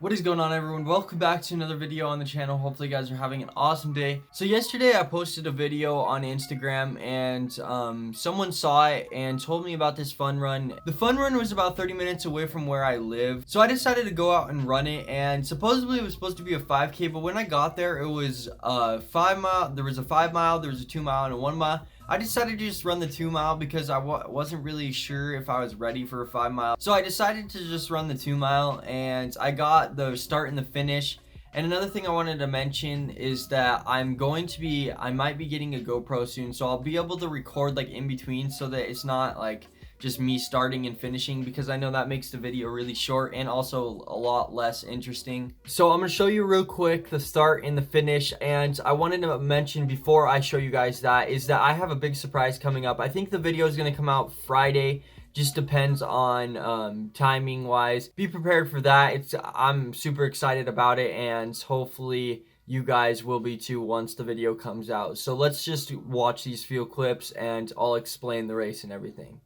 What is going on, everyone? Welcome back to another video on the channel. Hopefully you guys are having an awesome day. So yesterday I posted a video on Instagram and someone saw it and told me about this fun run. The fun run was about 30 minutes away from where I live, so I decided to go out and run it. And supposedly it was supposed to be a 5K, but when I got there it was 5 mile. There was a 5 mile, there was a 2 mile, and a 1 mile. I decided to just run the 2 mile because I wasn't really sure if I was ready for a 5 mile. So I decided to just run the 2 mile, and I got the start and the finish. And another thing I wanted to mention is that I might be getting a GoPro soon, so I'll be able to record like in between so that it's not like just me starting and finishing, because I know that makes the video really short and also a lot less interesting. So I'm gonna show you real quick the start and the finish, and I wanted to mention before I show you guys that I have a big surprise coming up. I think the video is gonna come out Friday, just depends on timing wise. Be prepared for that. I'm super excited about it, and hopefully you guys will be too once the video comes out. So let's just watch these few clips and I'll explain the race and everything.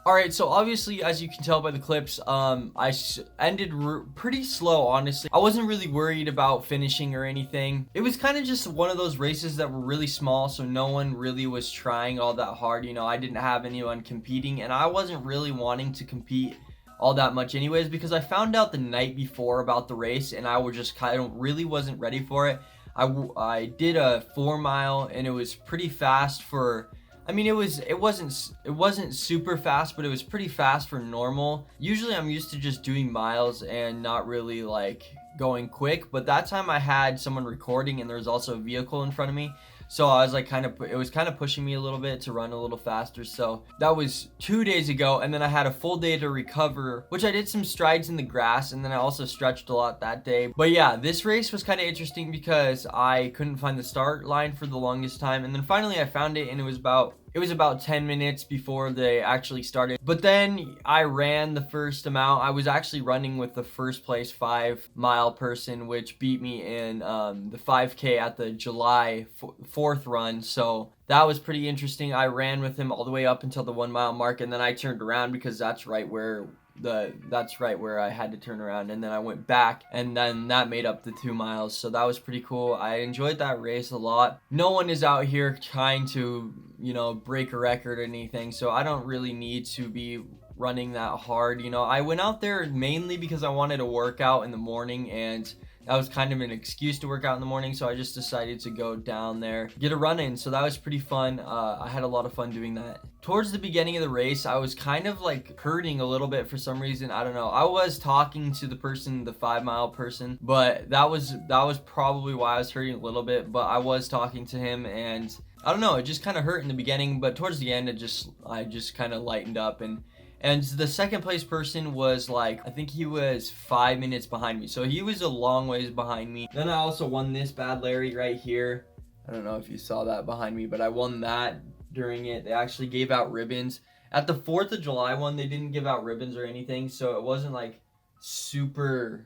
Alright, so obviously, as you can tell by the clips, I ended pretty slow, honestly. I wasn't really worried about finishing or anything. It was kind of just one of those races that were really small, so no one really was trying all that hard. You know, I didn't have anyone competing, and I wasn't really wanting to compete all that much anyways, because I found out the night before about the race, and I was just kind of really wasn't ready for it. I did a 4 mile, and it was pretty fast for... I mean, it wasn't super fast, but it was pretty fast for normal. Usually I'm used to just doing miles and not really like going quick, but that time I had someone recording and there was also a vehicle in front of me. So I was like it was kind of pushing me a little bit to run a little faster. So that was 2 days ago, and then I had a full day to recover, which I did some strides in the grass, and then I also stretched a lot that day. But yeah, this race was kind of interesting because I couldn't find the start line for the longest time, and then finally I found it, and it was about 10 minutes before they actually started. But then I ran the first amount. I was actually running with the first place 5 mile person, which beat me in the 5K at the July 4th run. So that was pretty interesting. I ran with him all the way up until the 1 mile mark, and then I turned around because that's right where I had to turn around, and then I went back, and then that made up the 2 miles. So that was pretty cool. I enjoyed that race a lot. No one is out here trying to, you know, break a record or anything, so I don't really need to be running that hard. You know, I went out there mainly because I wanted to work out in the morning, and that was kind of an excuse to work out in the morning, so I just decided to go down there, get a run in. So that was pretty fun. I had a lot of fun doing that. Towards the beginning of the race, I was kind of like hurting a little bit for some reason. I don't know. I was talking to the person, the 5 mile person, but that was probably why I was hurting a little bit. But I was talking to him, and I don't know, it just kind of hurt in the beginning, but towards the end, I just kind of lightened up. And the second place person was like, I think he was 5 minutes behind me. So he was a long ways behind me. Then I also won this Bad Larry right here. I don't know if you saw that behind me, but I won that during it. They actually gave out ribbons. At the 4th of July one, they didn't give out ribbons or anything. So it wasn't like super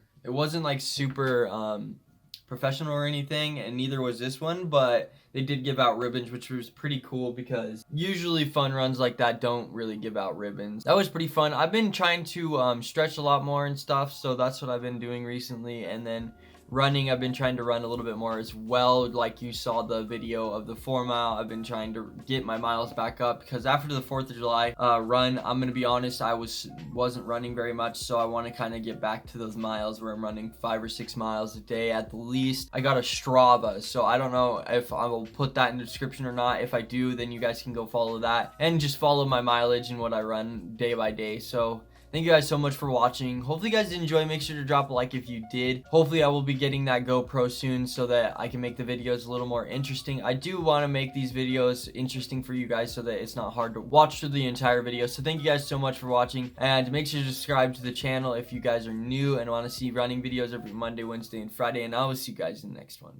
professional or anything, and neither was this one, but they did give out ribbons, which was pretty cool because usually fun runs like that don't really give out ribbons. That was pretty fun. I've been trying to stretch a lot more and stuff, so that's what I've been doing recently. And then running, I've been trying to run a little bit more as well. Like you saw the video of the 4 mile, I've been trying to get my miles back up, because after the 4th of July run, I'm gonna be honest, I wasn't running very much, so I want to kind of get back to those miles where I'm running 5 or 6 miles a day at the least. I got a Strava, so I don't know if I will put that in the description or not. If I do, then you guys can go follow that and just follow my mileage and what I run day by day. So thank you guys so much for watching. Hopefully you guys did enjoy. Make sure to drop a like if you did. Hopefully I will be getting that GoPro soon so that I can make the videos a little more interesting. I do want to make these videos interesting for you guys so that it's not hard to watch through the entire video. So thank you guys so much for watching, and make sure to subscribe to the channel if you guys are new and want to see running videos every Monday, Wednesday, and Friday, and I will see you guys in the next one.